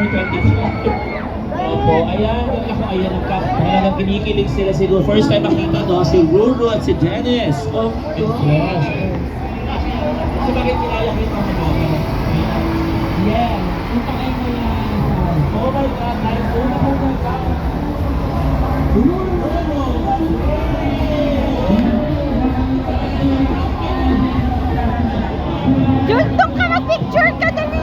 September 25. Opo, ayan, ayan, talagang kinikilig sila siguro. First time makita, no? Si Ruru at si Janice. Oh, yes. So, bakit kilala kita mo ba? Yeah, punta kayo mo yan. Oh my God, nice. Oh my God. Juntong ka mag-picture ka, dali!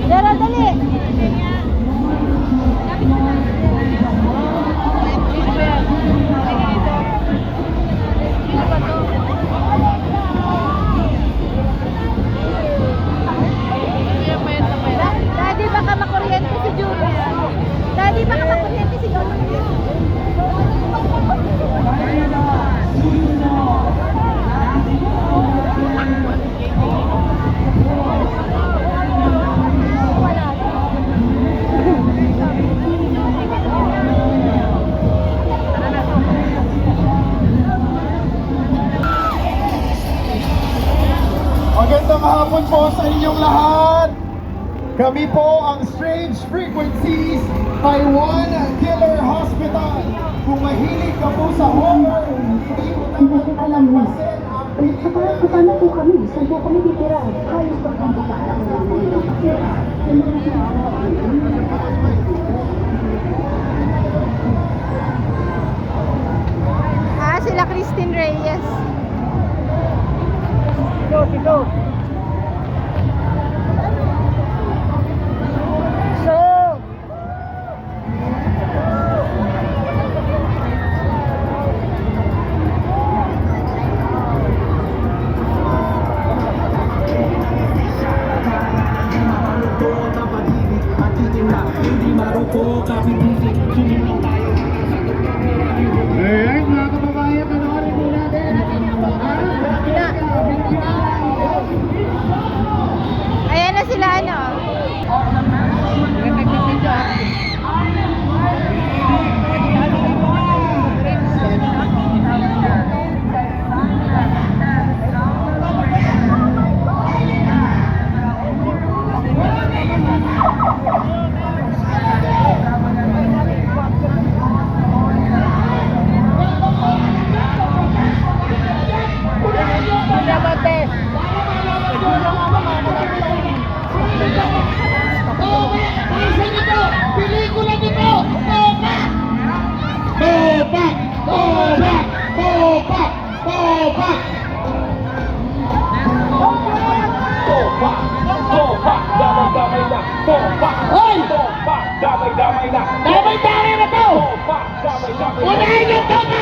Dara, dali! Daddy, baka makuryente si Julia. Daddy, baka makuryente si Julia. Magandang hapon po sa inyong lahat. Kami po ang Strange Frequencies Taiwan Killer Hospital. Kung mahilig ka po sa horror, hindi mo dapat palampasin ang pelikula. Paano po kami? Saan po kami titira? Ayos ba kung paano namin nakatira? Sila Christine Reyes. Ito. Alright, mga kababayan, panoorin po natin. Ayan na sila, ano? Pelikula nito! Topak! Topak! Topak! Topak! Topak! Topak! Topak! Damay-damay na! Topak! Hoy! Topak! Damay-damay na! Damay-damay na to! Topak! Damay-damay na! Unahin yung topak!